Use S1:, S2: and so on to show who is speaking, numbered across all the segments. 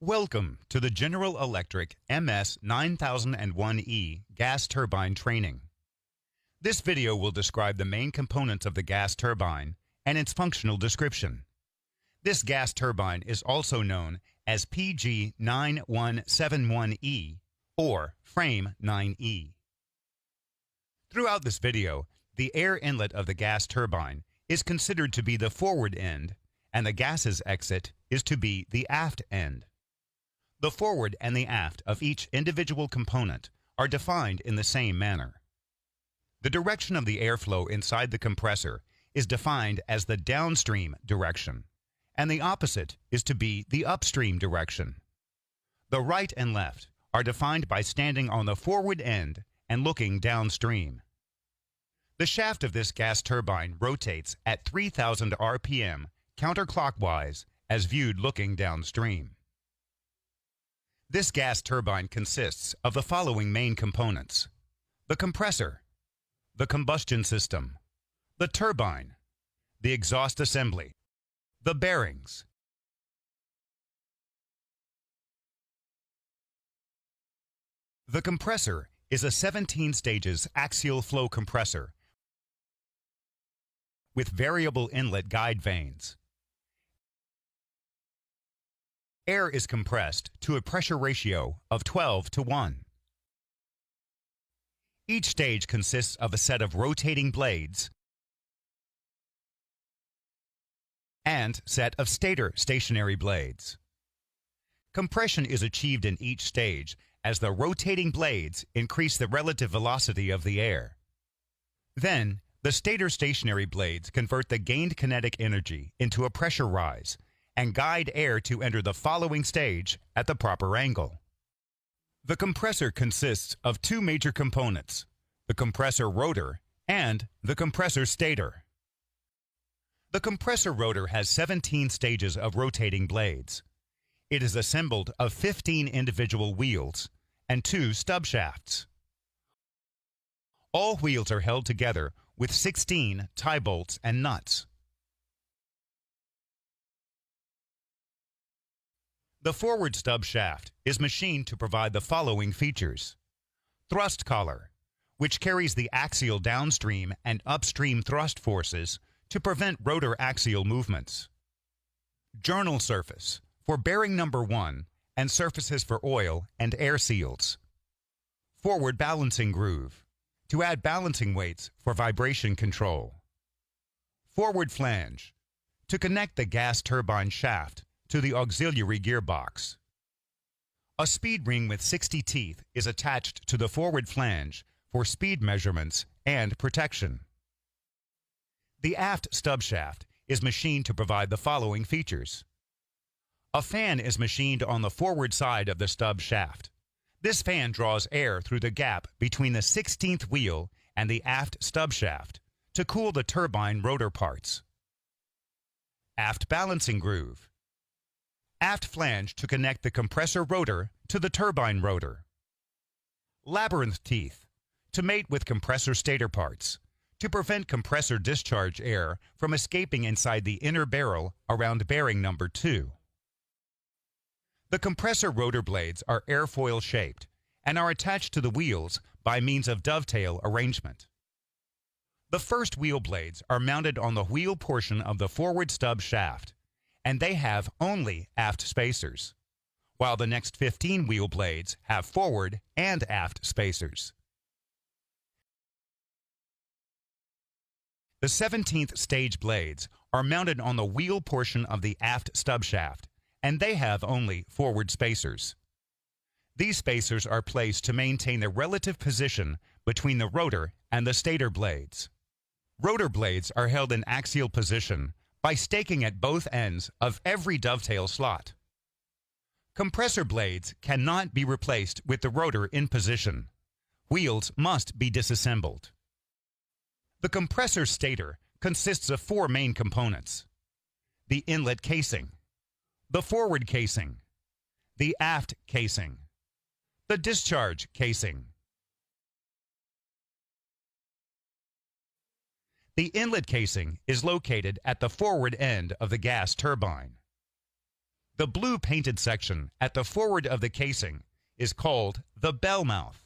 S1: Welcome to the General Electric MS9001E gas turbine training. This video will describe the main components of the gas turbine and its functional description. This gas turbine is also known as GE-9171E or Frame 9E. Throughout this video, the air inlet of the gas turbine is considered to be the forward end, and the gases exit is to be the aft end. The forward and the aft of each individual component are defined in the same manner. The direction of the airflow inside the compressor is defined as the downstream direction, and the opposite is to be the upstream direction. The right and left are defined by standing on the forward end and looking downstream. The shaft of this gas turbine rotates at 3,000 RPM counterclockwise as viewed looking downstream. This gas turbine consists of the following main components: the compressor, the combustion system, the turbine, the exhaust assembly, the bearings. The compressor is a 17 stages axial flow compressor with variable inlet guide vanes. Air is compressed to a pressure ratio of 12:1. Each stage consists of a set of rotating blades and set of stator stationary blades. Compression is achieved in each stage as the rotating blades increase the relative velocity of the air. Then, the stator stationary blades convert the gained kinetic energy into a pressure rise and guide air to enter the following stage at the proper angle. The compressor consists of two major components: the compressor rotor and the compressor stator. The compressor rotor has 17 stages of rotating blades. It is assembled of 15 individual wheels and 2 stub shafts. All wheels are held together with 16 tie bolts and nuts. The forward stub shaft is machined to provide the following features: thrust collar, which carries the axial downstream and upstream thrust forces to prevent rotor axial movements; journal surface for bearing number 1 and surfaces for oil and air seals; forward balancing groove to add balancing weights for vibration control; forward flange to connect the gas turbine shaft to the auxiliary gearbox. A speed ring with 60 teeth is attached to the forward flange for speed measurements and protection. The aft stub shaft is machined to provide the following features: a fan is machined on the forward side of the stub shaft. This fan draws air through the gap between the 16th wheel and the aft stub shaft to cool the turbine rotor parts. Aft balancing groove. Aft flange to connect the compressor rotor to the turbine rotor. Labyrinth teeth to mate with compressor stator parts to prevent compressor discharge air from escaping inside the inner barrel around bearing number 2. The compressor rotor blades are airfoil shaped and are attached to the wheels by means of dovetail arrangement. The first wheel blades are mounted on the wheel portion of the forward stub shaft, and they have only aft spacers, while the next 15 wheel blades have forward and aft spacers. The 17th stage blades are mounted on the wheel portion of the aft stub shaft, and they have only forward spacers. These spacers are placed to maintain the relative position between the rotor and the stator blades. Rotor blades are held in axial position by staking at both ends of every dovetail slot. Compressor blades cannot be replaced with the rotor in position. Wheels must be disassembled. The compressor stator consists of 4 main components: the inlet casing, the forward casing, the aft casing, the discharge casing. The inlet casing is located at the forward end of the gas turbine. The blue painted section at the forward of the casing is called the bell mouth.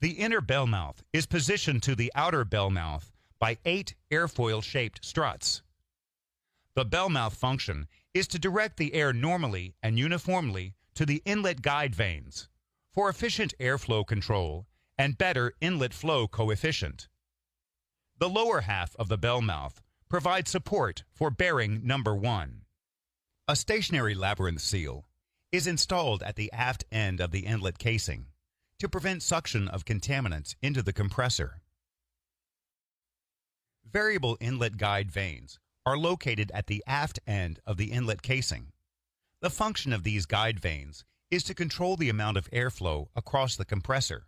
S1: The inner bell mouth is positioned to the outer bell mouth by 8 airfoil-shaped struts. The bell mouth function is to direct the air normally and uniformly to the inlet guide vanes for efficient airflow control and better inlet flow coefficient. The lower half of the bell mouth provides support for bearing number 1. A stationary labyrinth seal is installed at the aft end of the inlet casing to prevent suction of contaminants into the compressor. Variable inlet guide vanes are located at the aft end of the inlet casing. The function of these guide vanes is to control the amount of airflow across the compressor.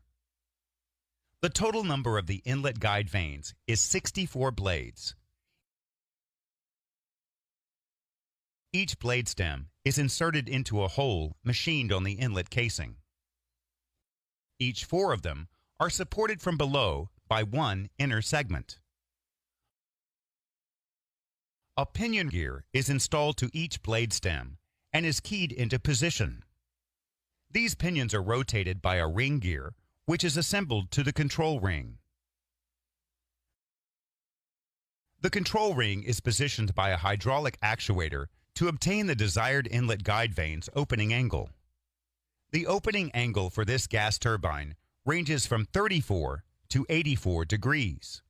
S1: The total number of the inlet guide vanes is 64 blades. Each blade stem is inserted into a hole machined on the inlet casing. Each 4 of them are supported from below by one inner segment. A pinion gear is installed to each blade stem and is keyed into position. These pinions are rotated by a ring gear, which is assembled to the control ring. The control ring is positioned by a hydraulic actuator to obtain the desired inlet guide vanes opening angle. The opening angle for this gas turbine ranges from 34 to 84 degrees.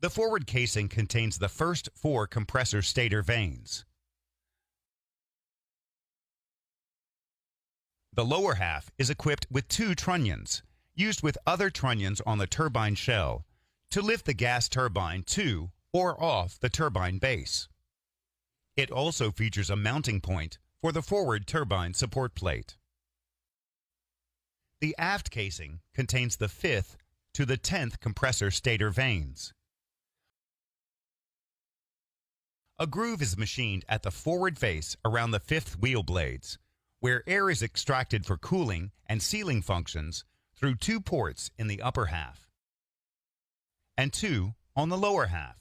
S1: The forward casing contains the first 4 compressor stator vanes. The lower half is equipped with 2 trunnions, used with other trunnions on the turbine shell, to lift the gas turbine to or off the turbine base. It also features a mounting point for the forward turbine support plate. The aft casing contains the 5th to the 10th compressor stator vanes. A groove is machined at the forward face around the 5th wheel blades, where air is extracted for cooling and sealing functions through 2 ports in the upper half and 2 on the lower half.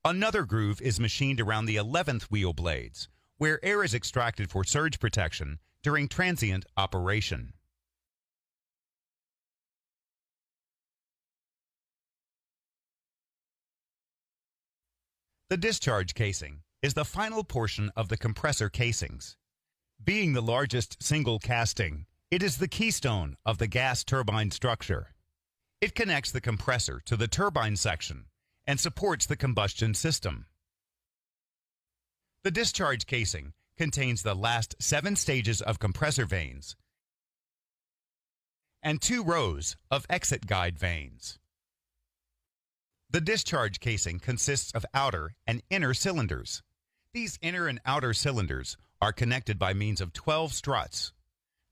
S1: Another groove is machined around the 11th wheel blades, where air is extracted for surge protection during transient operation. The discharge casing is the final portion of the compressor casings. Being the largest single casting, it is the keystone of the gas turbine structure. It connects the compressor to the turbine section and supports the combustion system. The discharge casing contains the last 7 stages of compressor vanes and 2 rows of exit guide vanes. The discharge casing consists of outer and inner cylinders. These inner and outer cylinders are connected by means of 12 struts.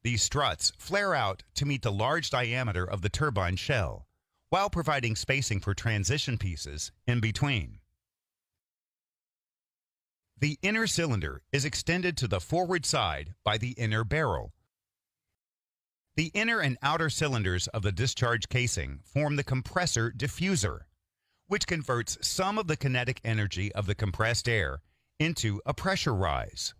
S1: These struts flare out to meet the large diameter of the turbine shell, while providing spacing for transition pieces in between. The inner cylinder is extended to the forward side by the inner barrel. The inner and outer cylinders of the discharge casing form the compressor diffuser, which converts some of the kinetic energy of the compressed air into a pressure rise.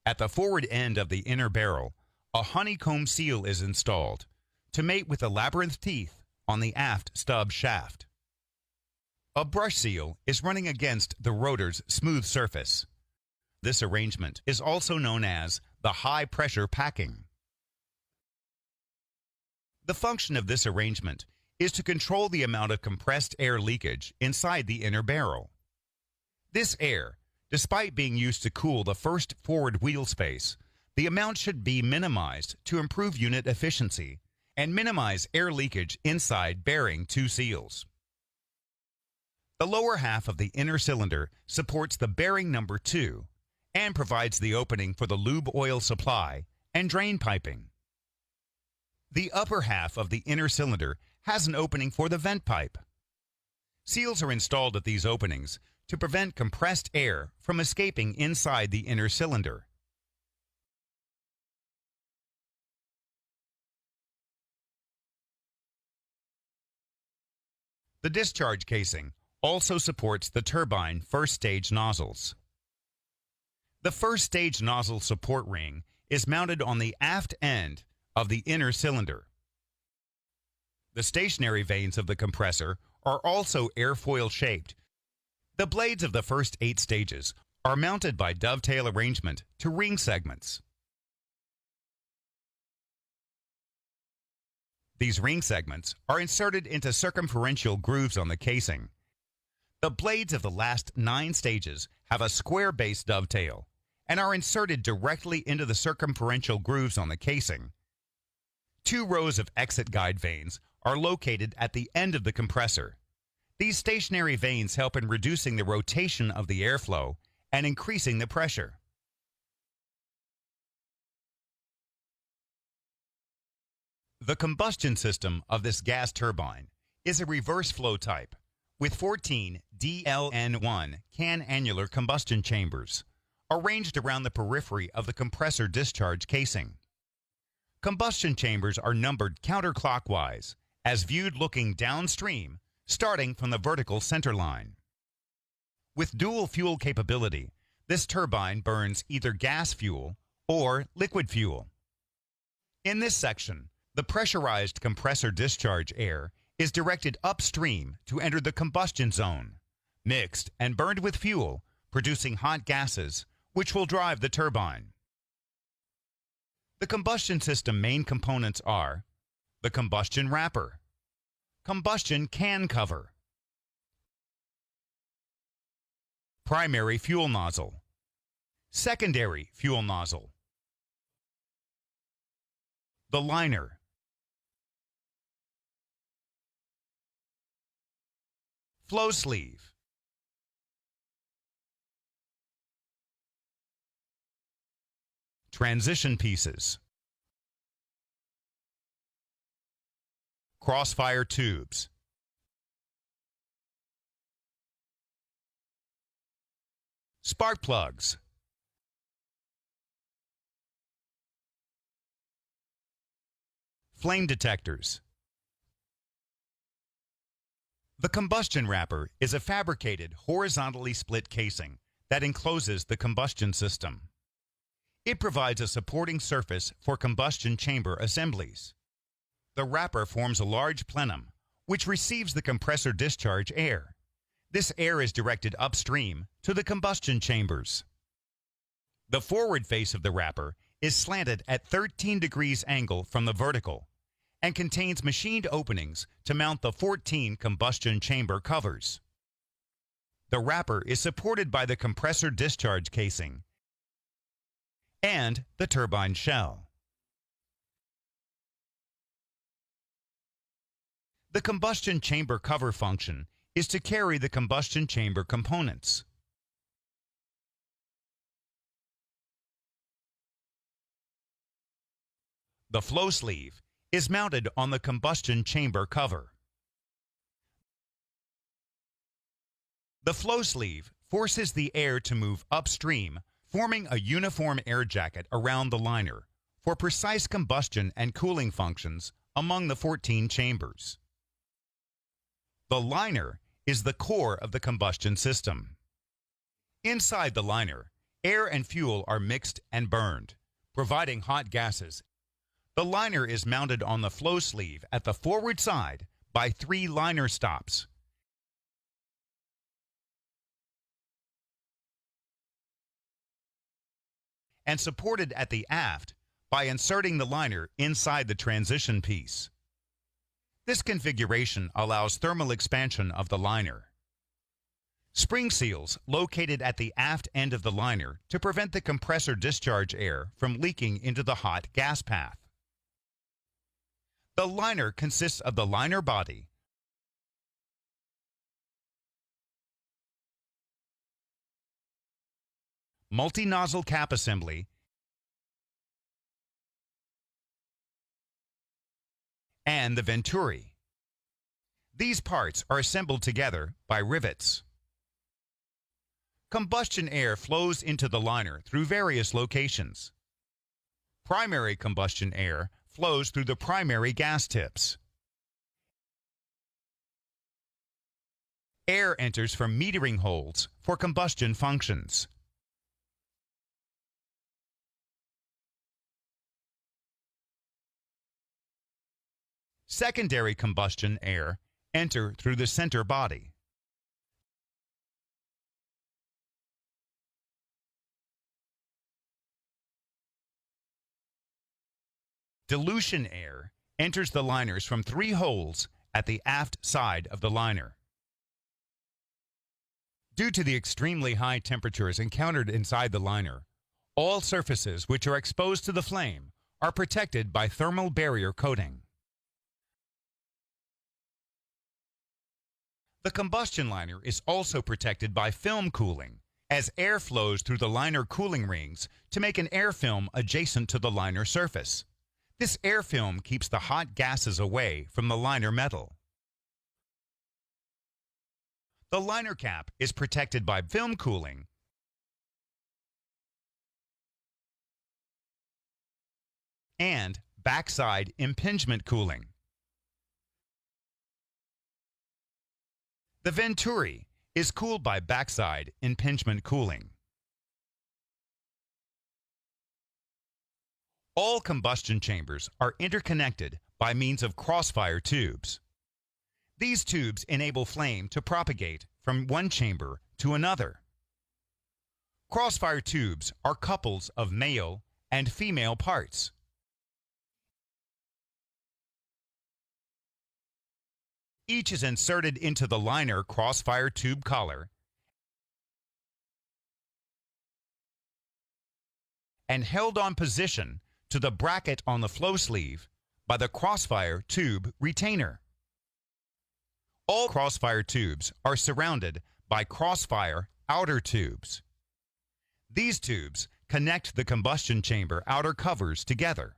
S1: At the forward end of the inner barrel, a honeycomb seal is installed to mate with the labyrinth teeth on the aft stub shaft. A brush seal is running against the rotor's smooth surface. This arrangement is also known as the high-pressure packing. The function of this arrangement is to control the amount of compressed air leakage inside the inner barrel. This air, despite being used to cool the first forward wheel space, the amount should be minimized to improve unit efficiency and minimize air leakage inside bearing 2 seals. The lower half of the inner cylinder supports the bearing number 2 and provides the opening for the lube oil supply and drain piping. The upper half of the inner cylinder has an opening for the vent pipe. Seals are installed at these openings to prevent compressed air from escaping inside the inner cylinder. The discharge casing also supports the turbine first stage nozzles. The first stage nozzle support ring is mounted on the aft end of the inner cylinder. The stationary vanes of the compressor are also airfoil shaped. The blades of the first 8 stages are mounted by dovetail arrangement to ring segments. These ring segments are inserted into circumferential grooves on the casing. The blades of the last 9 stages have a square-based dovetail and are inserted directly into the circumferential grooves on the casing. 2 rows of exit guide vanes are located at the end of the compressor. These stationary vanes help in reducing the rotation of the airflow and increasing the pressure. The combustion system of this gas turbine is a reverse flow type with 14 DLN1 can-annular combustion chambers arranged around the periphery of the compressor discharge casing. Combustion chambers are numbered counterclockwise as viewed looking downstream starting from the vertical center line. With dual fuel capability, this turbine burns either gas fuel or liquid fuel. In this section, the pressurized compressor discharge air is directed upstream to enter the combustion zone, mixed and burned with fuel, producing hot gases, which will drive the turbine. The combustion system main components are the combustion wrapper, combustion can cover, primary fuel nozzle, secondary fuel nozzle, the liner, flow sleeve, transition pieces, crossfire tubes, spark plugs, flame detectors. The combustion wrapper is a fabricated horizontally split casing that encloses the combustion system. It provides a supporting surface for combustion chamber assemblies. The wrapper forms a large plenum, which receives the compressor discharge air. This air is directed upstream to the combustion chambers. The forward face of the wrapper is slanted at 13 degrees angle from the vertical and contains machined openings to mount the 14 combustion chamber covers. The wrapper is supported by the compressor discharge casing and the turbine shell. The combustion chamber cover function is to carry the combustion chamber components. The flow sleeve is mounted on the combustion chamber cover. The flow sleeve forces the air to move upstream, forming a uniform air jacket around the liner for precise combustion and cooling functions among the 14 chambers. The liner is the core of the combustion system. Inside the liner, air and fuel are mixed and burned, providing hot gases. The liner is mounted on the flow sleeve at the forward side by 3 liner stops. And supported at the aft by inserting the liner inside the transition piece. This configuration allows thermal expansion of the liner. Spring seals located at the aft end of the liner to prevent the compressor discharge air from leaking into the hot gas path. The liner consists of the liner body, multi-nozzle cap assembly, and the venturi. These parts are assembled together by rivets. Combustion air flows into the liner through various locations. Primary combustion air flows through the primary gas tips. Air enters from metering holes for combustion functions. Secondary combustion air enter through the center body. Dilution air enters the liners from 3 holes at the aft side of the liner. Due to the extremely high temperatures encountered inside the liner, all surfaces which are exposed to the flame are protected by thermal barrier coating. The combustion liner is also protected by film cooling, as air flows through the liner cooling rings to make an air film adjacent to the liner surface. This air film keeps the hot gases away from the liner metal. The liner cap is protected by film cooling and backside impingement cooling. The venturi is cooled by backside impingement cooling. All combustion chambers are interconnected by means of crossfire tubes. These tubes enable flame to propagate from one chamber to another. Crossfire tubes are couples of male and female parts. Each is inserted into the liner crossfire tube collar and held on position to the bracket on the flow sleeve by the crossfire tube retainer. All crossfire tubes are surrounded by crossfire outer tubes. These tubes connect the combustion chamber outer covers together.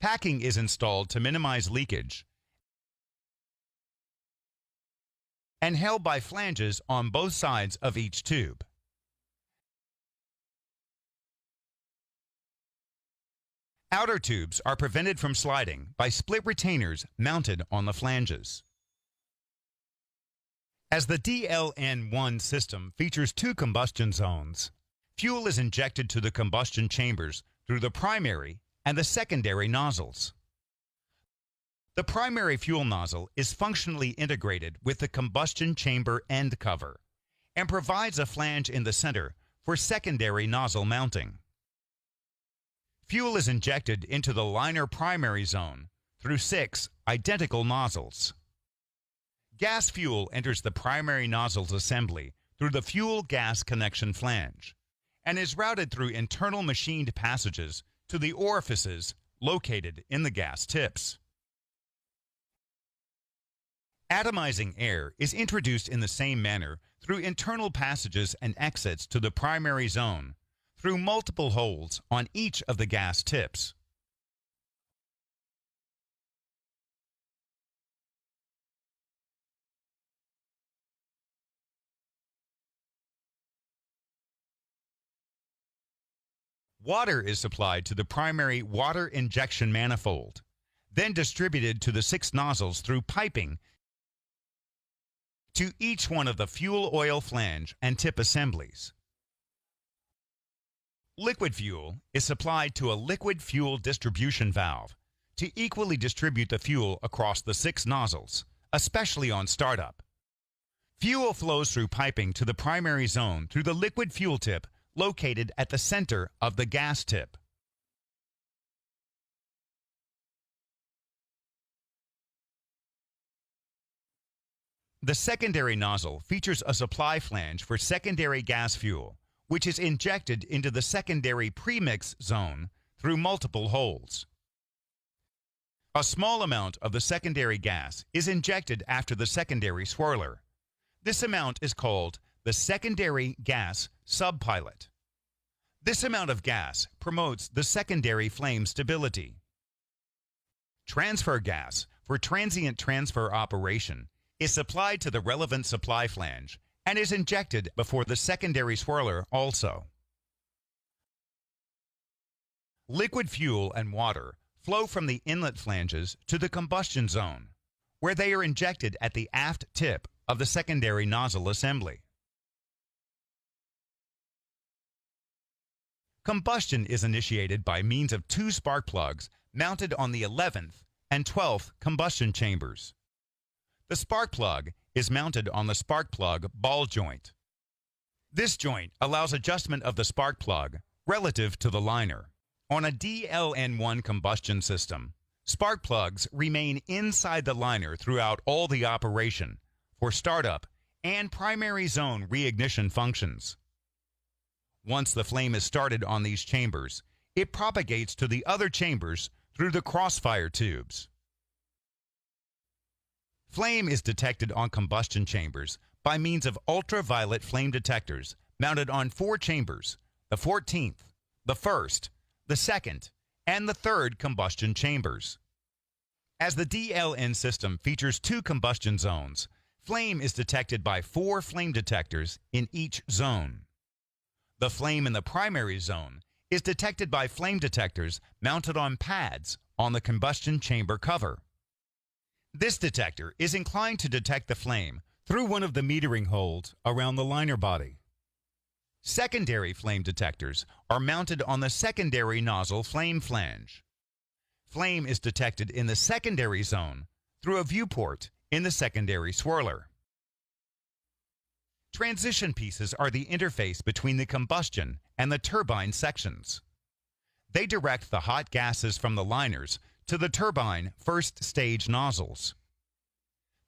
S1: Packing is installed to minimize leakage and held by flanges on both sides of each tube. Outer tubes are prevented from sliding by split retainers mounted on the flanges. As the DLN-1 system features 2 combustion zones, fuel is injected to the combustion chambers through the primary and the secondary nozzles. The primary fuel nozzle is functionally integrated with the combustion chamber end cover and provides a flange in the center for secondary nozzle mounting. Fuel is injected into the liner primary zone through 6 identical nozzles. Gas fuel enters the primary nozzle's assembly through the fuel gas connection flange and is routed through internal machined passages to the orifices located in the gas tips. Atomizing air is introduced in the same manner through internal passages and exits to the primary zone through multiple holes on each of the gas tips. Water is supplied to the primary water injection manifold, then distributed to the 6 nozzles through piping to each one of the fuel oil flange and tip assemblies. Liquid fuel is supplied to a liquid fuel distribution valve to equally distribute the fuel across the 6 nozzles, especially on startup. Fuel flows through piping to the primary zone through the liquid fuel tip located at the center of the gas tip. The secondary nozzle features a supply flange for secondary gas fuel, which is injected into the secondary premix zone through multiple holes. A small amount of the secondary gas is injected after the secondary swirler. This amount is called the secondary gas subpilot. This amount of gas promotes the secondary flame stability. Transfer gas for transient transfer operation is supplied to the relevant supply flange and is injected before the secondary swirler also. Liquid fuel and water flow from the inlet flanges to the combustion zone, where they are injected at the aft tip of the secondary nozzle assembly. Combustion is initiated by means of two spark plugs mounted on the 11th and 12th combustion chambers. The spark plug is mounted on the spark plug ball joint. This joint allows adjustment of the spark plug relative to the liner. On a DLN1 combustion system, spark plugs remain inside the liner throughout all the operation for startup and primary zone reignition functions. Once the flame is started on these chambers, it propagates to the other chambers through the crossfire tubes. Flame is detected on combustion chambers by means of ultraviolet flame detectors mounted on 4 chambers, the 14th, the 1st, the 2nd, and the 3rd combustion chambers. As the DLN system features 2 combustion zones, flame is detected by 4 flame detectors in each zone. The flame in the primary zone is detected by flame detectors mounted on pads on the combustion chamber cover. This detector is inclined to detect the flame through one of the metering holes around the liner body. Secondary flame detectors are mounted on the secondary nozzle flame flange. Flame is detected in the secondary zone through a viewport in the secondary swirler. Transition pieces are the interface between the combustion and the turbine sections. They direct the hot gases from the liners to the turbine first stage nozzles.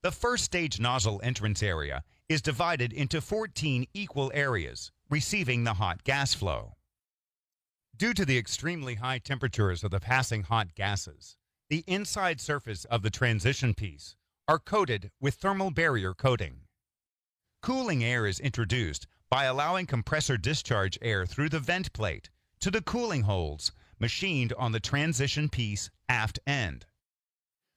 S1: The first stage nozzle entrance area is divided into 14 equal areas, receiving the hot gas flow. Due to the extremely high temperatures of the passing hot gases, the inside surface of the transition piece are coated with thermal barrier coating. Cooling air is introduced by allowing compressor discharge air through the vent plate to the cooling holes machined on the transition piece aft end.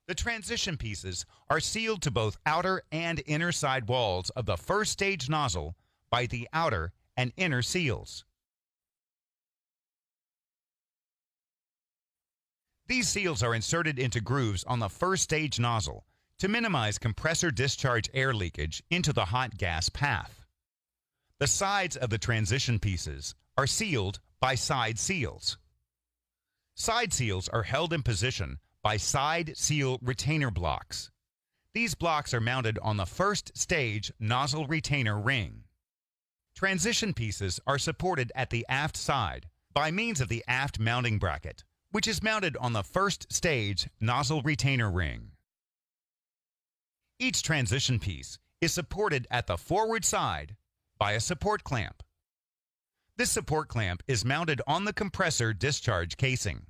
S1: The transition pieces are sealed to both outer and inner side walls of the first stage nozzle by the outer and inner seals. These seals are inserted into grooves on the first stage nozzle to minimize compressor discharge air leakage into the hot gas path. The sides of the transition pieces are sealed by side seals. Side seals are held in position by side seal retainer blocks. These blocks are mounted on the first stage nozzle retainer ring. Transition pieces are supported at the aft side by means of the aft mounting bracket, which is mounted on the first stage nozzle retainer ring. Each transition piece is supported at the forward side by a support clamp. This support clamp is mounted on the compressor discharge casing.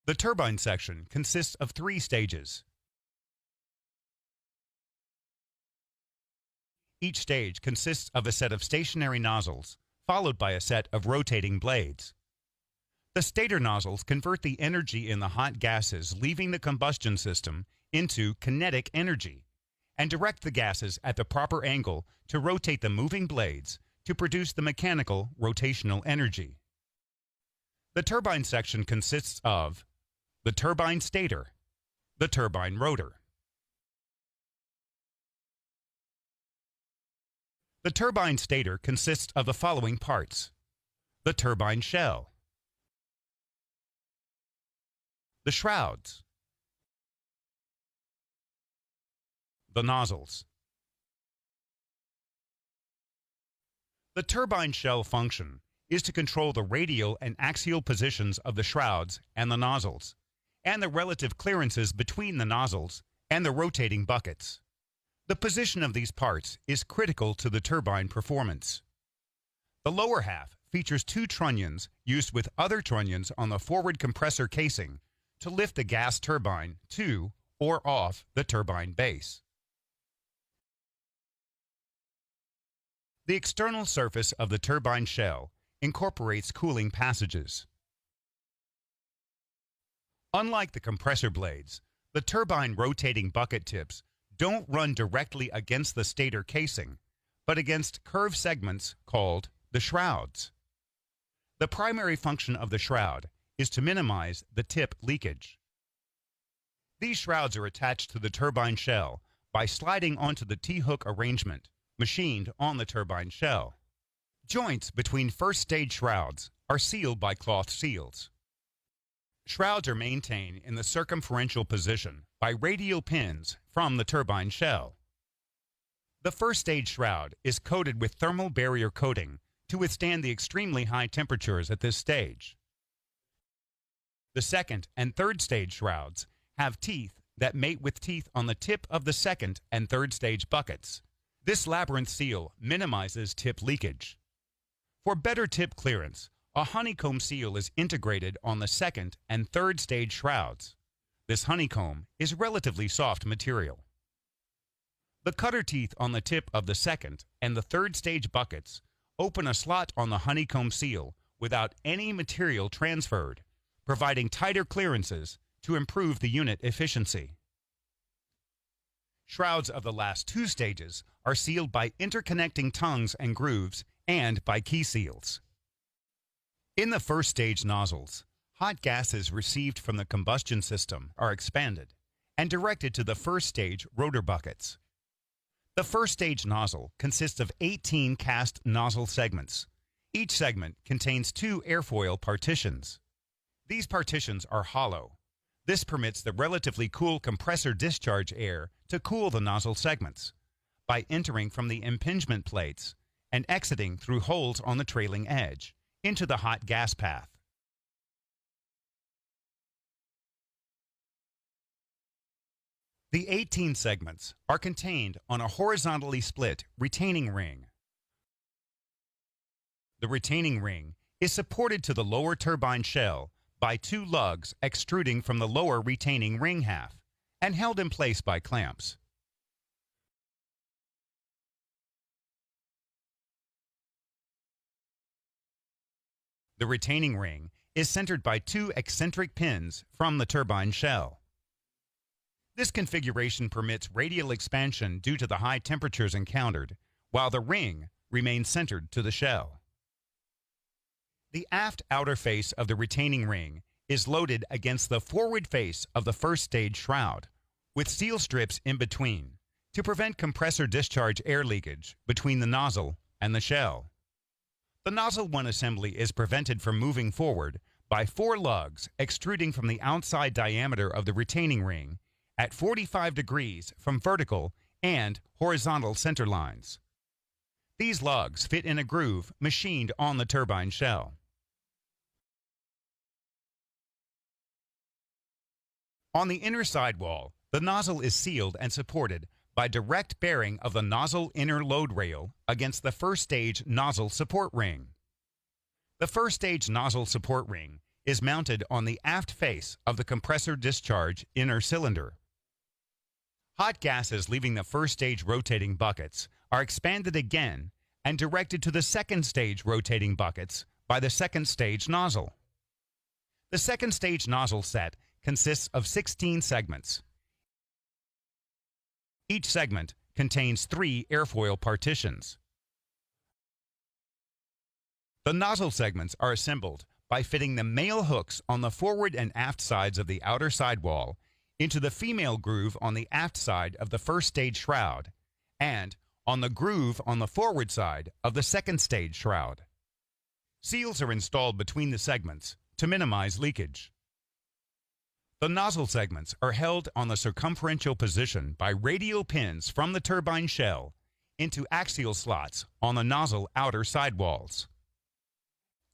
S1: The turbine section consists of 3 stages. Each stage consists of a set of stationary nozzles, followed by a set of rotating blades. The stator nozzles convert the energy in the hot gases leaving the combustion system into kinetic energy and direct the gases at the proper angle to rotate the moving blades to produce the mechanical rotational energy. The turbine section consists of the turbine stator, the turbine rotor. The turbine stator consists of the following parts: the turbine shell, the shrouds, the nozzles. The turbine shell function is to control the radial and axial positions of the shrouds and the nozzles, and the relative clearances between the nozzles and the rotating buckets. The position of these parts is critical to the turbine performance. The lower half features 2 trunnions used with other trunnions on the forward compressor casing to lift the gas turbine to or off the turbine base. The external surface of the turbine shell incorporates cooling passages. Unlike the compressor blades, the turbine rotating bucket tips don't run directly against the stator casing, but against curved segments called the shrouds. The primary function of the shroud is to minimize the tip leakage. These shrouds are attached to the turbine shell by sliding onto the T-hook arrangement machined on the turbine shell. Joints between first stage shrouds are sealed by cloth seals. Shrouds are maintained in the circumferential position by radial pins from the turbine shell. The first stage shroud is coated with thermal barrier coating to withstand the extremely high temperatures at this stage. The second and third stage shrouds have teeth that mate with teeth on the tip of the second and third stage buckets. This labyrinth seal minimizes tip leakage. For better tip clearance, a honeycomb seal is integrated on the second and third stage shrouds. This honeycomb is relatively soft material. The cutter teeth on the tip of the second and the third stage buckets open a slot on the honeycomb seal without any material transferred, providing tighter clearances to improve the unit efficiency. Shrouds of the last two stages are sealed by interconnecting tongues and grooves and by key seals. In the first stage nozzles, hot gases received from the combustion system are expanded and directed to the first stage rotor buckets. The first stage nozzle consists of 18 cast nozzle segments. Each segment contains 2 airfoil partitions. These partitions are hollow. This permits the relatively cool compressor discharge air to cool the nozzle segments by entering from the impingement plates and exiting through holes on the trailing edge into the hot gas path. The 18 segments are contained on a horizontally split retaining ring. The retaining ring is supported to the lower turbine shell by 2 lugs extruding from the lower retaining ring half and held in place by clamps. The retaining ring is centered by 2 eccentric pins from the turbine shell. This configuration permits radial expansion due to the high temperatures encountered, while the ring remains centered to the shell. The aft outer face of the retaining ring is loaded against the forward face of the first stage shroud, with steel strips in between to prevent compressor discharge air leakage between the nozzle and the shell. The nozzle one assembly is prevented from moving forward by 4 lugs extruding from the outside diameter of the retaining ring at 45 degrees from vertical and horizontal center lines. These lugs fit in a groove machined on the turbine shell. On the inner sidewall, the nozzle is sealed and supported by direct bearing of the nozzle inner load rail against the first stage nozzle support ring. The first stage nozzle support ring is mounted on the aft face of the compressor discharge inner cylinder. Hot gases leaving the first stage rotating buckets are expanded again and directed to the second stage rotating buckets by the second stage nozzle. The second stage nozzle set consists of 16 segments. Each segment contains 3 airfoil partitions. The nozzle segments are assembled by fitting the male hooks on the forward and aft sides of the outer sidewall into the female groove on the aft side of the first stage shroud and on the groove on the forward side of the second stage shroud. Seals are installed between the segments to minimize leakage. The nozzle segments are held on the circumferential position by radial pins from the turbine shell into axial slots on the nozzle outer sidewalls.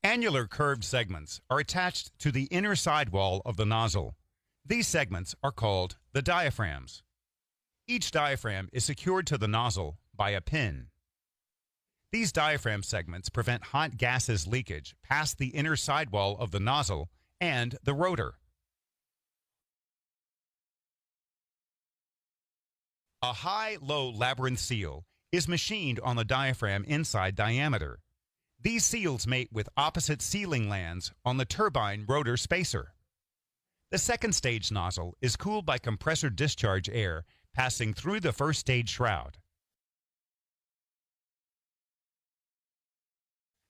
S1: Annular curved segments are attached to the inner sidewall of the nozzle. These segments are called the diaphragms. Each diaphragm is secured to the nozzle by a pin. These diaphragm segments prevent hot gases leakage past the inner sidewall of the nozzle and the rotor. A high-low labyrinth seal is machined on the diaphragm inside diameter. These seals mate with opposite sealing lands on the turbine rotor spacer. The second stage nozzle is cooled by compressor discharge air passing through the first stage shroud.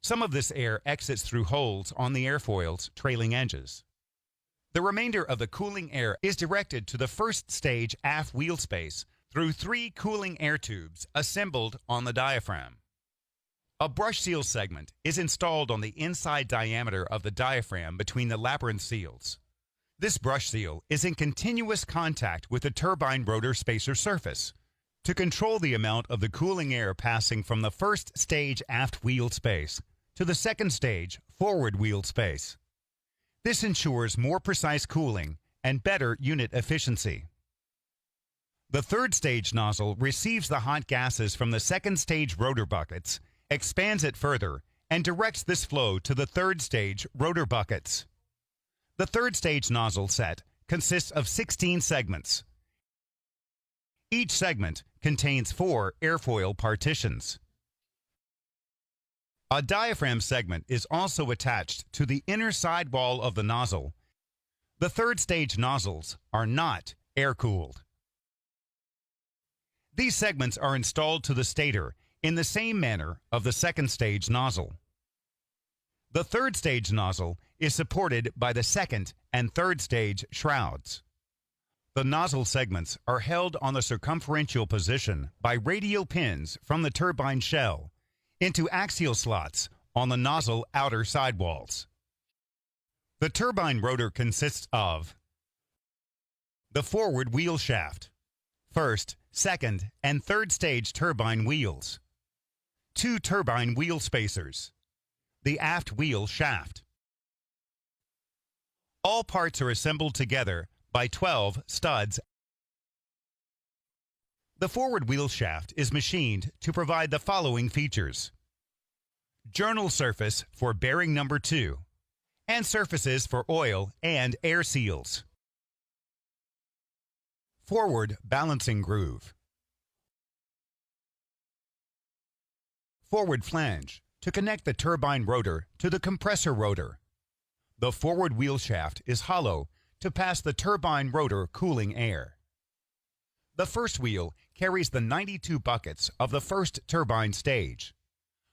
S1: Some of this air exits through holes on the airfoil's trailing edges. The remainder of the cooling air is directed to the first stage aft wheel space through 3 cooling air tubes assembled on the diaphragm. A brush seal segment is installed on the inside diameter of the diaphragm between the labyrinth seals. This brush seal is in continuous contact with the turbine rotor spacer surface to control the amount of the cooling air passing from the first stage aft wheel space to the second stage forward wheel space. This ensures more precise cooling and better unit efficiency. The third stage nozzle receives the hot gases from the second stage rotor buckets, expands it further, and directs this flow to the third stage rotor buckets. The third stage nozzle set consists of 16 segments. Each segment contains 4 airfoil partitions. A diaphragm segment is also attached to the inner sidewall of the nozzle. The third stage nozzles are not air-cooled. These segments are installed to the stator in the same manner of the second stage nozzle. The third stage nozzle is supported by the second and third stage shrouds. The nozzle segments are held on the circumferential position by radial pins from the turbine shell into axial slots on the nozzle outer sidewalls. The turbine rotor consists of the forward wheel shaft, first, second, and third stage turbine wheels, 2 turbine wheel spacers, the aft wheel shaft. All parts are assembled together by 12 studs. The forward wheel shaft is machined to provide the following features: journal surface for bearing number 2, and surfaces for oil and air seals. Forward balancing groove. Forward flange to connect the turbine rotor to the compressor rotor. The forward wheel shaft is hollow to pass the turbine rotor cooling air. The first wheel carries the 92 buckets of the first turbine stage.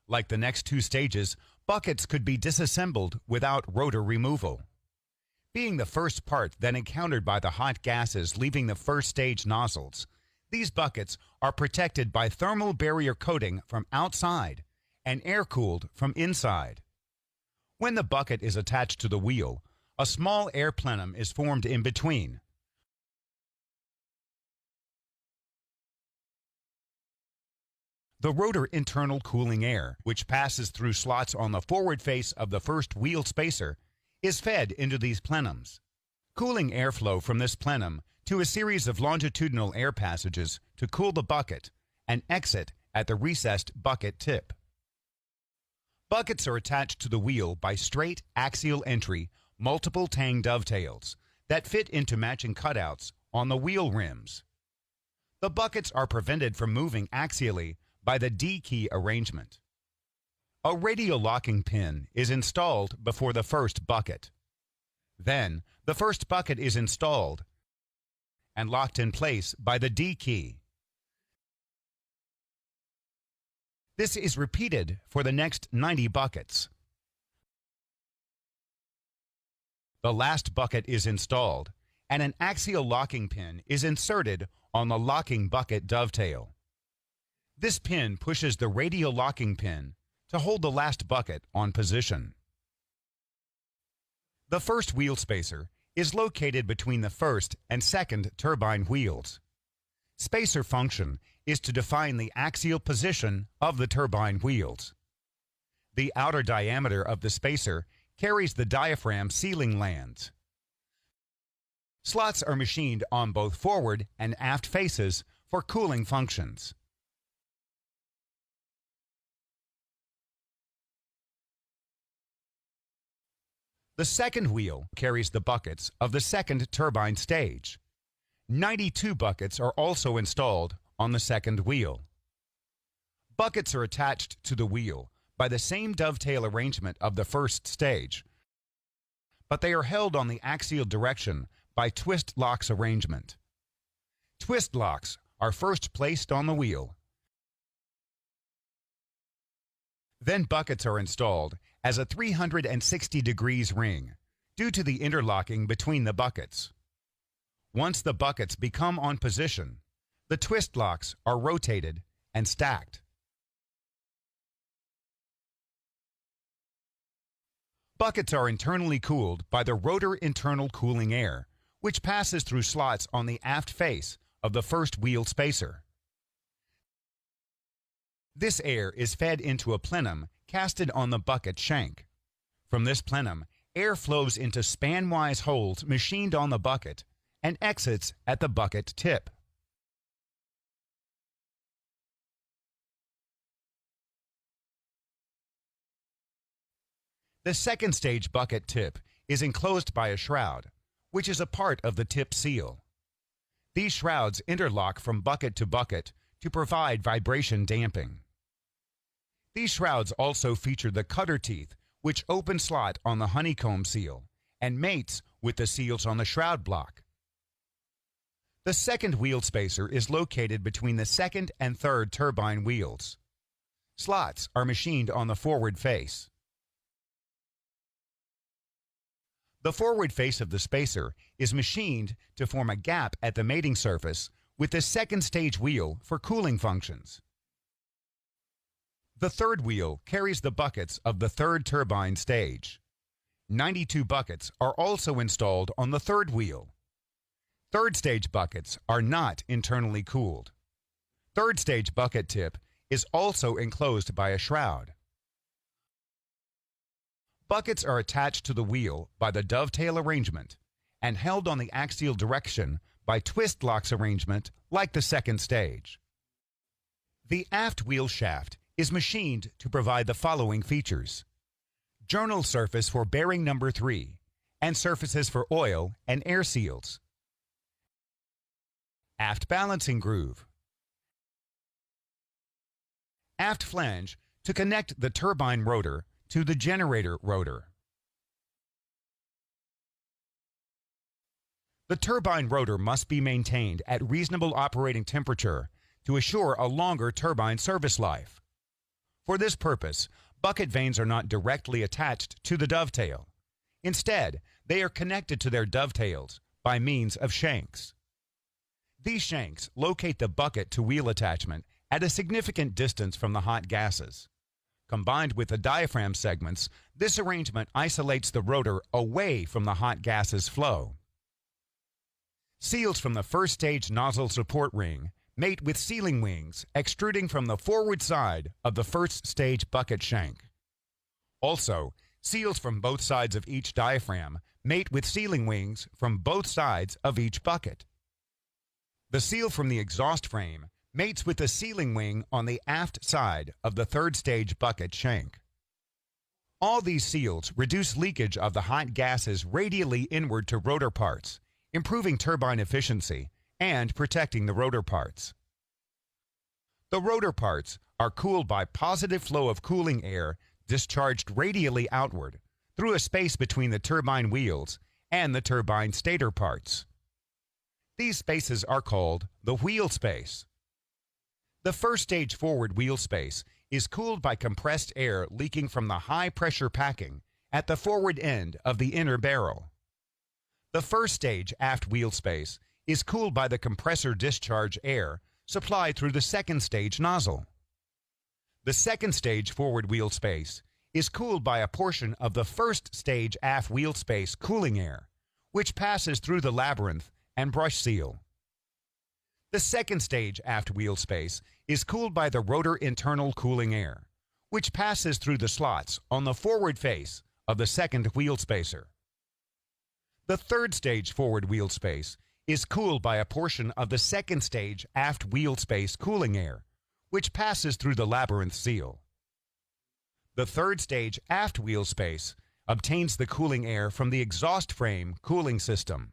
S1: Like the next 2 stages, buckets could be disassembled without rotor removal. Being the first part then encountered by the hot gases leaving the first stage nozzles, these buckets are protected by thermal barrier coating from outside and air-cooled from inside. When the bucket is attached to the wheel, a small air plenum is formed in between. The rotor internal cooling air, which passes through slots on the forward face of the first wheel spacer, is fed into these plenums. Cooling airflow from this plenum to a series of longitudinal air passages to cool the bucket and exit at the recessed bucket tip. Buckets are attached to the wheel by straight axial entry multiple tang dovetails that fit into matching cutouts on the wheel rims. The buckets are prevented from moving axially by the D-key arrangement. A radial locking pin is installed before the first bucket. Then, the first bucket is installed and locked in place by the D-key. This is repeated for the next 90 buckets. The last bucket is installed, and an axial locking pin is inserted on the locking bucket dovetail. This pin pushes the radial locking pin to hold the last bucket on position. The first wheel spacer is located between the first and second turbine wheels. Spacer function is to define the axial position of the turbine wheels. The outer diameter of the spacer carries the diaphragm sealing lands. Slots are machined on both forward and aft faces for cooling functions. The second wheel carries the buckets of the second turbine stage. 92 buckets are also installed on the second wheel. Buckets are attached to the wheel by the same dovetail arrangement of the first stage, but they are held on the axial direction by twist locks arrangement. Twist locks are first placed on the wheel. Then buckets are installed as a 360 degrees ring due to the interlocking between the buckets. Once the buckets become on position, the twist locks are rotated and stacked. Buckets are internally cooled by the rotor internal cooling air, which passes through slots on the aft face of the first wheel spacer. This air is fed into a plenum casted on the bucket shank. From this plenum, air flows into span-wise holes machined on the bucket and exits at the bucket tip. The second stage bucket tip is enclosed by a shroud, which is a part of the tip seal. These shrouds interlock from bucket to bucket to provide vibration damping. These shrouds also feature the cutter teeth, which open slot on the honeycomb seal and mates with the seals on the shroud block. The second wheel spacer is located between the second and third turbine wheels. Slots are machined on the forward face. The forward face of the spacer is machined to form a gap at the mating surface with the second stage wheel for cooling functions. The third wheel carries the buckets of the third turbine stage. 92 buckets are also installed on the third wheel. Third stage buckets are not internally cooled. Third stage bucket tip is also enclosed by a shroud. Buckets are attached to the wheel by the dovetail arrangement and held on the axial direction by twist locks arrangement like the second stage. The aft wheel shaft is machined to provide the following features: journal surface for bearing number 3 and surfaces for oil and air seals. Aft balancing groove. Aft flange to connect the turbine rotor to the generator rotor. The turbine rotor must be maintained at reasonable operating temperature to assure a longer turbine service life. For this purpose, bucket vanes are not directly attached to the dovetail. Instead, they are connected to their dovetails by means of shanks. These shanks locate the bucket to wheel attachment at a significant distance from the hot gases. Combined with the diaphragm segments, this arrangement isolates the rotor away from the hot gases flow. Seals from the first stage nozzle support ring mate with sealing wings extruding from the forward side of the first stage bucket shank. Also, seals from both sides of each diaphragm mate with sealing wings from both sides of each bucket. The seal from the exhaust frame mates with the sealing wing on the aft side of the third stage bucket shank. All these seals reduce leakage of the hot gases radially inward to rotor parts, improving turbine efficiency and protecting the rotor parts. The rotor parts are cooled by positive flow of cooling air discharged radially outward through a space between the turbine wheels and the turbine stator parts. These spaces are called the wheel space. The first stage forward wheel space is cooled by compressed air leaking from the high-pressure packing at the forward end of the inner barrel. The first stage aft wheel space is cooled by the compressor discharge air supplied through the second stage nozzle. The second stage forward wheel space is cooled by a portion of the first stage aft wheel space cooling air, which passes through the labyrinth and brush seal. The second stage aft wheel space is cooled by the rotor internal cooling air, which passes through the slots on the forward face of the second wheel spacer. The third stage forward wheel space is cooled by a portion of the second stage aft wheel space cooling air, which passes through the labyrinth seal. The third stage aft wheel space obtains the cooling air from the exhaust frame cooling system.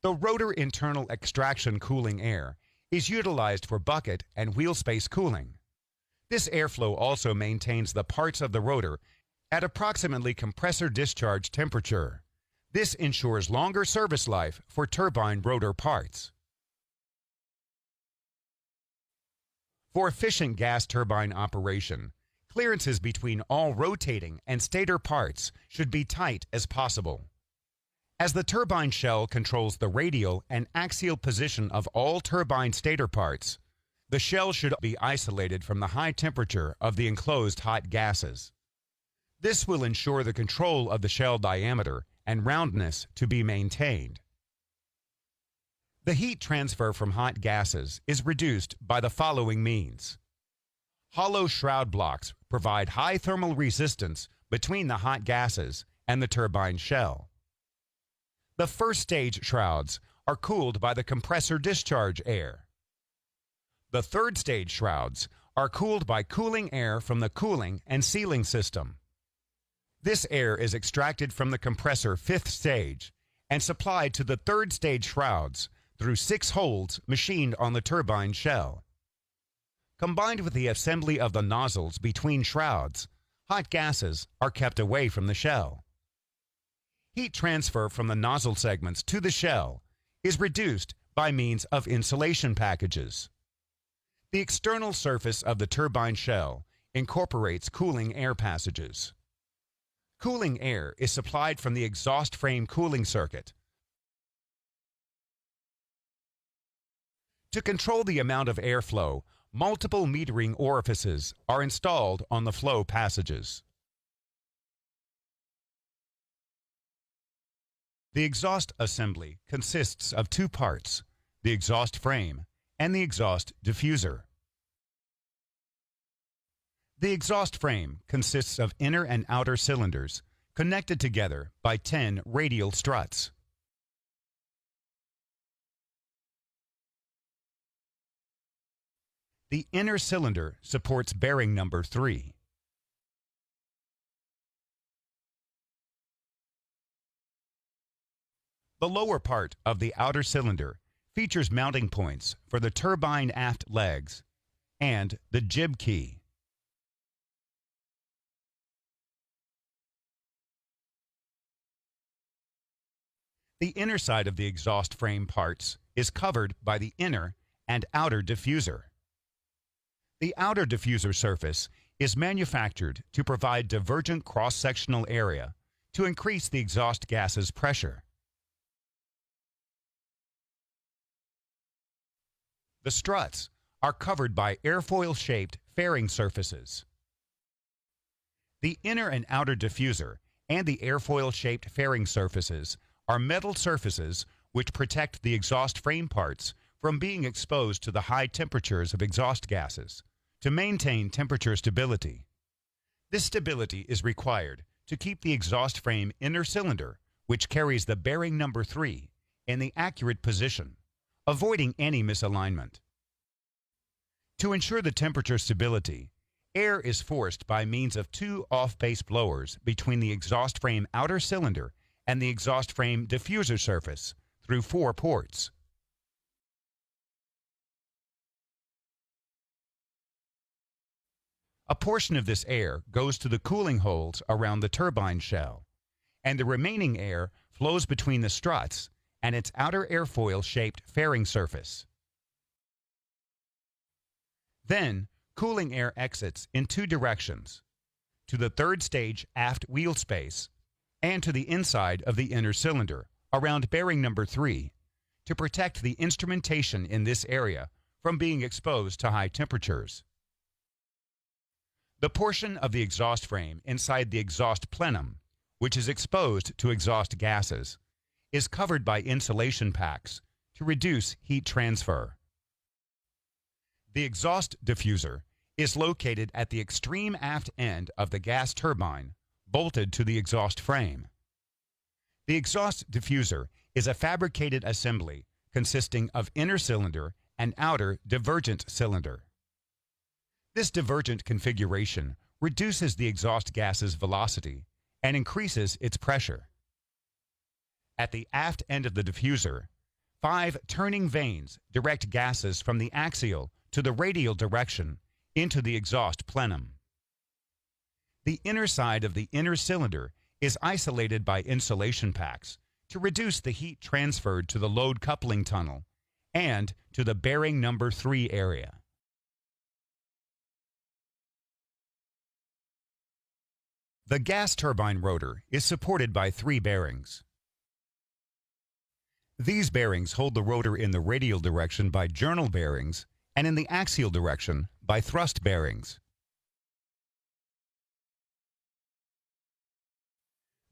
S1: The rotor internal extraction cooling air is utilized for bucket and wheel space cooling. This airflow also maintains the parts of the rotor at approximately compressor discharge temperature. This ensures longer service life for turbine rotor parts. For efficient gas turbine operation, Clearances between all rotating and stator parts should be tight as possible. As the turbine shell controls the radial and axial position of all turbine stator parts, the shell should be isolated from the high temperature of the enclosed hot gases. This will ensure the control of the shell diameter and roundness to be maintained. The heat transfer from hot gases is reduced by the following means. Hollow shroud blocks provide high thermal resistance between the hot gases and the turbine shell. The first stage shrouds are cooled by the compressor discharge air. The third stage shrouds are cooled by cooling air from the cooling and sealing system. This air is extracted from the compressor fifth stage and supplied to the third stage shrouds through 6 holes machined on the turbine shell. Combined with the assembly of the nozzles between shrouds, hot gases are kept away from the shell. Heat transfer from the nozzle segments to the shell is reduced by means of insulation packages. The external surface of the turbine shell incorporates cooling air passages. Cooling air is supplied from the exhaust frame cooling circuit. To control the amount of airflow, multiple metering orifices are installed on the flow passages. The exhaust assembly consists of 2 parts, the exhaust frame and the exhaust diffuser. The exhaust frame consists of inner and outer cylinders connected together by 10 radial struts. The inner cylinder supports bearing number 3. The lower part of the outer cylinder features mounting points for the turbine aft legs and the jib key. The inner side of the exhaust frame parts is covered by the inner and outer diffuser. The outer diffuser surface is manufactured to provide divergent cross-sectional area to increase the exhaust gas's pressure. The struts are covered by airfoil-shaped fairing surfaces. The inner and outer diffuser and the airfoil-shaped fairing surfaces are metal surfaces which protect the exhaust frame parts from being exposed to the high temperatures of exhaust gases to maintain temperature stability. This stability is required to keep the exhaust frame inner cylinder, which carries the bearing number 3, in the accurate position, avoiding any misalignment. To ensure the temperature stability, air is forced by means of 2 off-base blowers between the exhaust frame outer cylinder and the exhaust frame diffuser surface through 4 ports. A portion of this air goes to the cooling holes around the turbine shell, and the remaining air flows between the struts and its outer airfoil-shaped fairing surface. Then, cooling air exits in 2 directions, to the third stage aft wheel space and to the inside of the inner cylinder, around bearing number 3, to protect the instrumentation in this area from being exposed to high temperatures. The portion of the exhaust frame inside the exhaust plenum, which is exposed to exhaust gases, is covered by insulation packs to reduce heat transfer. The exhaust diffuser is located at the extreme aft end of the gas turbine, bolted to the exhaust frame. The exhaust diffuser is a fabricated assembly consisting of inner cylinder and outer divergent cylinder. This divergent configuration reduces the exhaust gas's velocity and increases its pressure. At the aft end of the diffuser, 5 turning vanes direct gases from the axial to the radial direction into the exhaust plenum. The inner side of the inner cylinder is isolated by insulation packs to reduce the heat transferred to the load coupling tunnel and to the bearing number 3 area. The gas turbine rotor is supported by 3 bearings. These bearings hold the rotor in the radial direction by journal bearings and in the axial direction by thrust bearings.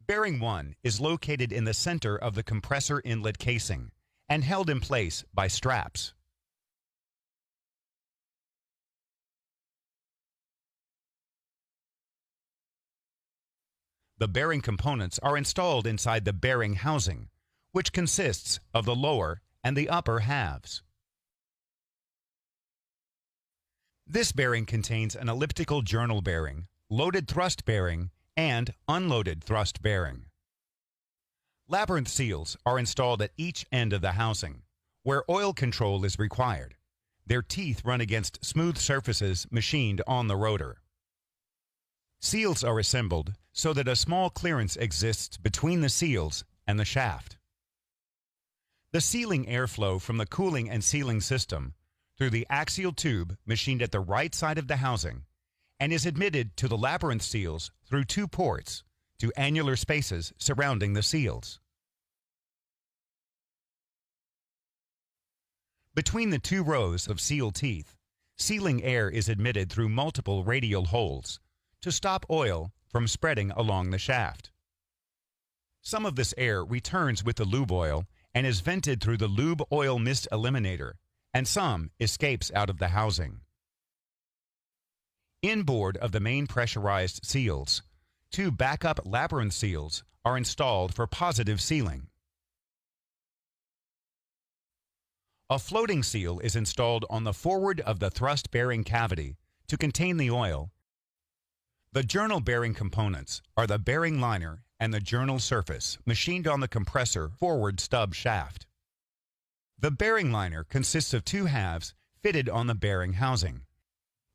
S1: Bearing 1 is located in the center of the compressor inlet casing and held in place by straps. The bearing components are installed inside the bearing housing, which consists of the lower and the upper halves. This bearing contains an elliptical journal bearing, loaded thrust bearing, and unloaded thrust bearing. Labyrinth seals are installed at each end of the housing, where oil control is required. Their teeth run against smooth surfaces machined on the rotor. Seals are assembled so that a small clearance exists between the seals and the shaft. The sealing airflow from the cooling and sealing system through the axial tube machined at the right side of the housing and is admitted to the labyrinth seals through 2 ports to annular spaces surrounding the seals. Between the 2 rows of seal teeth, sealing air is admitted through multiple radial holes to stop oil from spreading along the shaft. Some of this air returns with the lube oil and is vented through the lube oil mist eliminator, and some escapes out of the housing. Inboard of the main pressurized seals, 2 backup labyrinth seals are installed for positive sealing. A floating seal is installed on the forward of the thrust bearing cavity to contain the oil. The journal bearing components are the bearing liner and the journal surface machined on the compressor forward stub shaft. The bearing liner consists of 2 halves fitted on the bearing housing.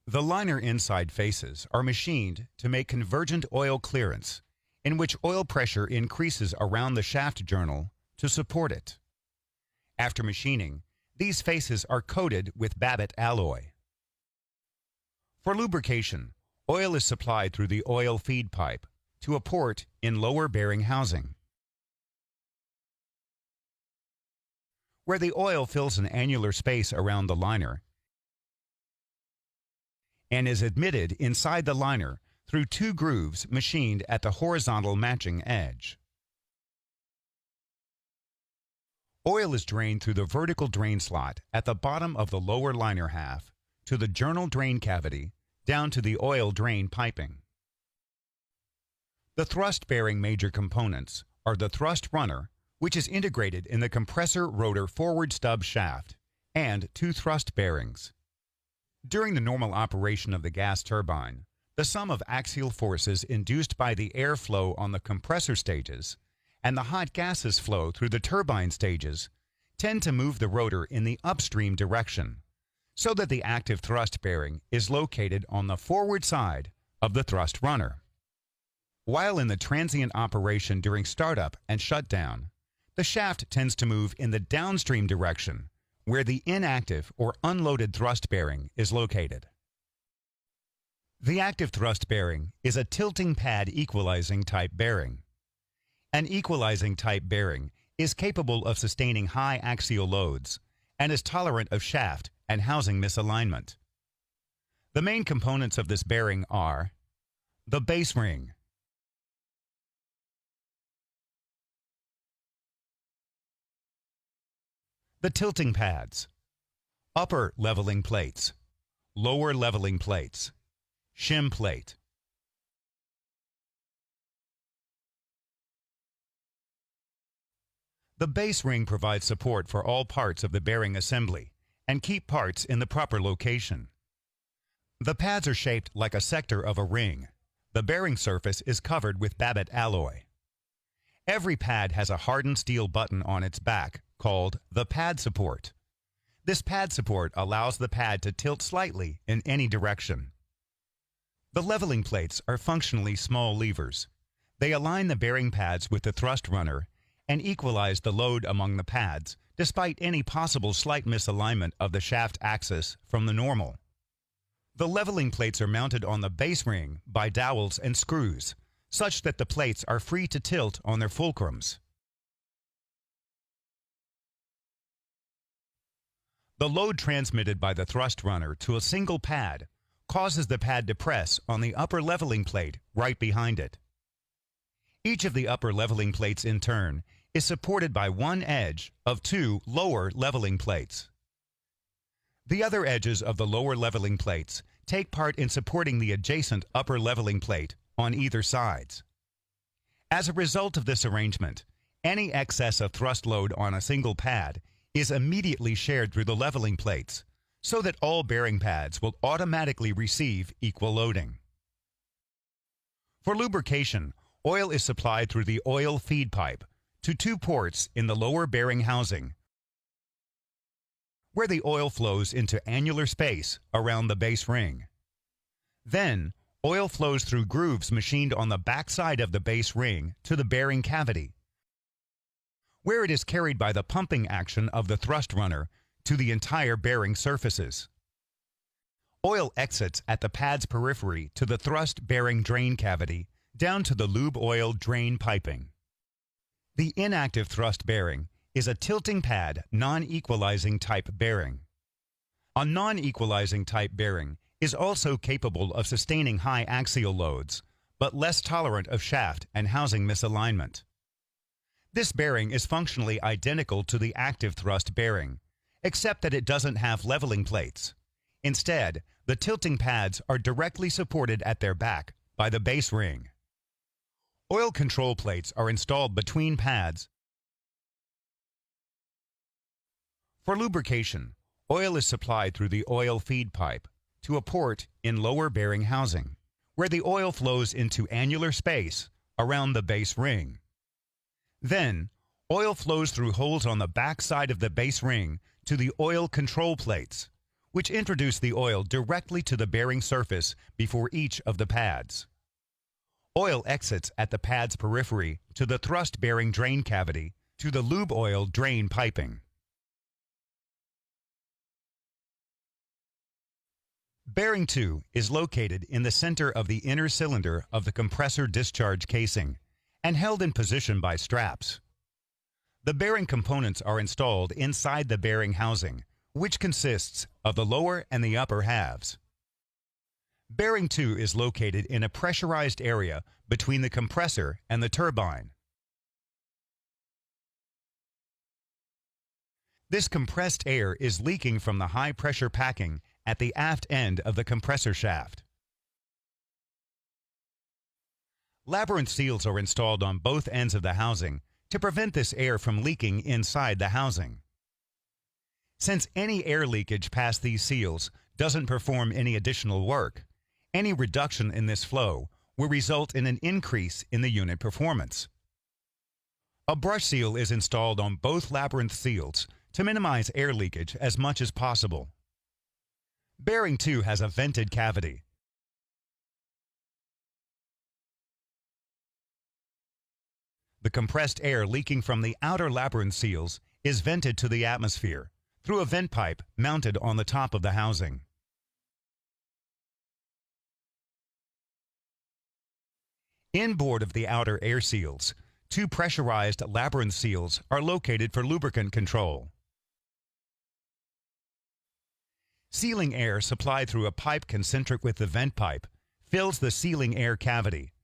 S1: The liner inside faces are machined to make convergent oil clearance, in which oil pressure increases around the shaft journal to support it. After machining, these faces are coated with Babbitt alloy. For lubrication, oil is supplied through the oil feed pipe to a port in lower bearing housing, where the oil fills an annular space around the liner and is admitted inside the liner through 2 grooves machined at the horizontal matching edge. Oil is drained through the vertical drain slot at the bottom of the lower liner half to the journal drain cavity down to the oil drain piping. The thrust bearing major components are the thrust runner, which is integrated in the compressor rotor forward stub shaft, and 2 thrust bearings. During the normal operation of the gas turbine, the sum of axial forces induced by the airflow on the compressor stages and the hot gases flow through the turbine stages tend to move the rotor in the upstream direction, so that the active thrust bearing is located on the forward side of the thrust runner. While in the transient operation during startup and shutdown, the shaft tends to move in the downstream direction, where the inactive or unloaded thrust bearing is located. The active thrust bearing is a tilting pad equalizing type bearing. An equalizing type bearing is capable of sustaining high axial loads and is tolerant of shaft and housing misalignment. The main components of this bearing are the base ring, the tilting pads, upper leveling plates, lower leveling plates, shim plate. The base ring provides support for all parts of the bearing assembly and keep parts in the proper location. The pads are shaped like a sector of a ring. The bearing surface is covered with Babbitt alloy. Every pad has a hardened steel button on its back called the pad support. This pad support allows the pad to tilt slightly in any direction. The leveling plates are functionally small levers. They align the bearing pads with the thrust runner and equalize the load among the pads despite any possible slight misalignment of the shaft axis from the normal. The leveling plates are mounted on the base ring by dowels and screws such that the plates are free to tilt on their fulcrums. The load transmitted by the thrust runner to a single pad causes the pad to press on the upper leveling plate right behind it. Each of the upper leveling plates in turn is supported by one edge of two lower leveling plates. The other edges of the lower leveling plates take part in supporting the adjacent upper leveling plate on either sides. As a result of this arrangement, any excess of thrust load on a single pad is immediately shared through the leveling plates, so that all bearing pads will automatically receive equal loading. For lubrication, oil is supplied through the oil feed pipe to two ports in the lower bearing housing, where the oil flows into annular space around the base ring. Then, oil flows through grooves machined on the backside of the base ring to the bearing cavity, where it is carried by the pumping action of the thrust runner to the entire bearing surfaces. Oil exits at the pad's periphery to the thrust bearing drain cavity down to the lube oil drain piping. The inactive thrust bearing is a tilting pad non-equalizing type bearing. A non-equalizing type bearing is also capable of sustaining high axial loads, but less tolerant of shaft and housing misalignment. This bearing is functionally identical to the active thrust bearing, except that it doesn't have leveling plates. Instead, the tilting pads are directly supported at their back by the base ring. Oil control plates are installed between pads. For lubrication, oil is supplied through the oil feed pipe to a port in lower bearing housing, where the oil flows into annular space around the base ring. Then, oil flows through holes on the back side of the base ring to the oil control plates, which introduce the oil directly to the bearing surface before each of the pads. Oil exits at the pad's periphery to the thrust bearing drain cavity to the lube oil drain piping. Bearing 2 is located in the center of the inner cylinder of the compressor discharge casing and held in position by straps. The bearing components are installed inside the bearing housing, which consists of the lower and the upper halves. Bearing 2 is located in a pressurized area between the compressor and the turbine. This compressed air is leaking from the high-pressure packing at the aft end of the compressor shaft. Labyrinth seals are installed on both ends of the housing to prevent this air from leaking inside the housing. Since any air leakage past these seals doesn't perform any additional work, any reduction in this flow will result in an increase in the unit performance. A brush seal is installed on both labyrinth seals to minimize air leakage as much as possible. Bearing 2 has a vented cavity. The compressed air leaking from the outer labyrinth seals is vented to the atmosphere through a vent pipe mounted on the top of the housing. Inboard of the outer air seals, two pressurized labyrinth seals are located for lubricant control. Sealing air supplied through a pipe concentric with the vent pipe fills the sealing air cavity.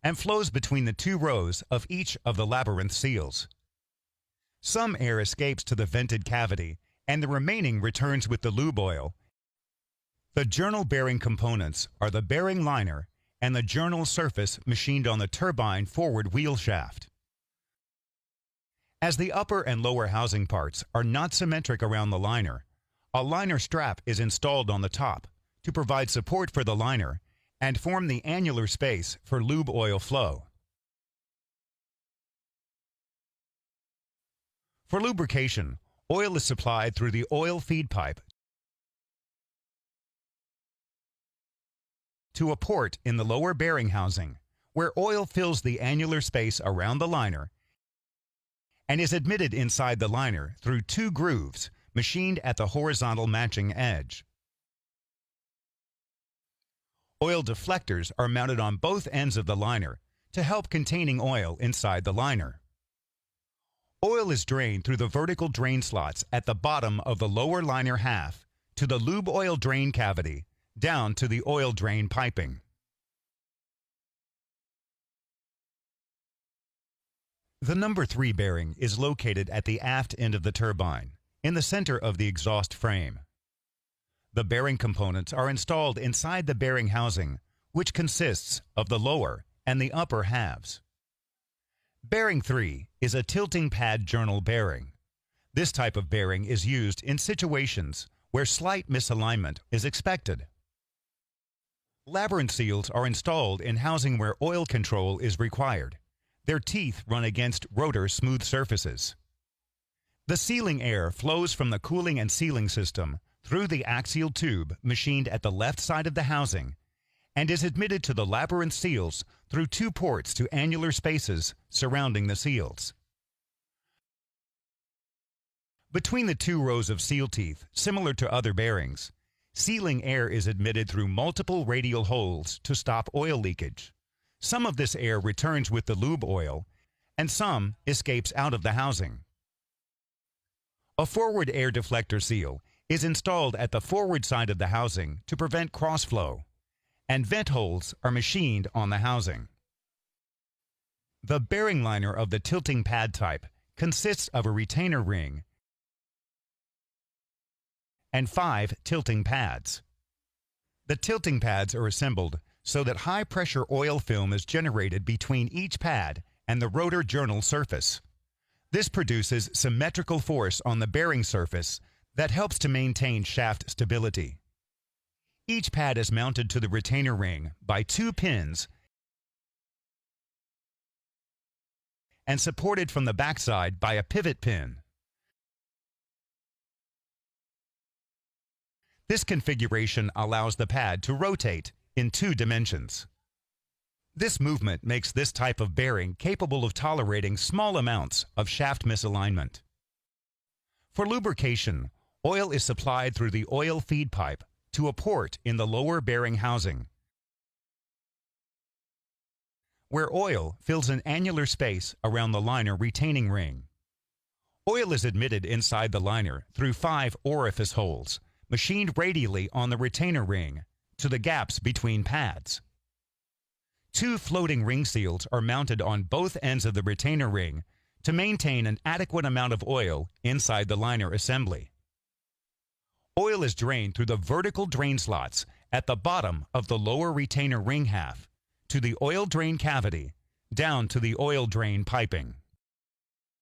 S1: And flows between the two rows of each of the labyrinth seals. Some air escapes to the vented cavity, and the remaining returns with the lube oil. The journal bearing components are the bearing liner and the journal surface machined on the turbine forward wheel shaft. As the upper and lower housing parts are not symmetric around the liner, a liner strap is installed on the top to provide support for the liner and form the annular space for lube oil flow. For lubrication, oil is supplied through the oil feed pipe to a port in the lower bearing housing, where oil fills the annular space around the liner and is admitted inside the liner through 2 grooves machined at the horizontal matching edge. Oil deflectors are mounted on both ends of the liner to help containing oil inside the liner. Oil is drained through the vertical drain slots at the bottom of the lower liner half to the lube oil drain cavity, down to the oil drain piping. The number 3 bearing is located at the aft end of the turbine, in the center of the exhaust frame. The bearing components are installed inside the bearing housing, which consists of the lower and the upper halves. Bearing 3 is a tilting pad journal bearing. This type of bearing is used in situations where slight misalignment is expected. Labyrinth seals are installed in housing where oil control is required. Their teeth run against rotor smooth surfaces. The sealing air flows from the cooling and sealing system through the axial tube machined at the left side of the housing and is admitted to the labyrinth seals through 2 ports to annular spaces surrounding the seals. Between the 2 rows of seal teeth, similar to other bearings, sealing air is admitted through multiple radial holes to stop oil leakage. Some of this air returns with the lube oil, and some escapes out of the housing. A forward air deflector seal is installed at the forward side of the housing to prevent crossflow, and vent holes are machined on the housing. The bearing liner of the tilting pad type consists of a retainer ring and 5 tilting pads. The tilting pads are assembled so that high-pressure oil film is generated between each pad and the rotor journal surface. This produces symmetrical force on the bearing surface that helps to maintain shaft stability. Each pad is mounted to the retainer ring by 2 pins and supported from the backside by a pivot pin. This configuration allows the pad to rotate in 2 dimensions. This movement makes this type of bearing capable of tolerating small amounts of shaft misalignment. For lubrication, oil is supplied through the oil feed pipe to a port in the lower bearing housing, where oil fills an annular space around the liner retaining ring. Oil is admitted inside the liner through 5 orifice holes, machined radially on the retainer ring to the gaps between pads. 2 floating ring seals are mounted on both ends of the retainer ring to maintain an adequate amount of oil inside the liner assembly. Oil is drained through the vertical drain slots at the bottom of the lower retainer ring half to the oil drain cavity, down to the oil drain piping.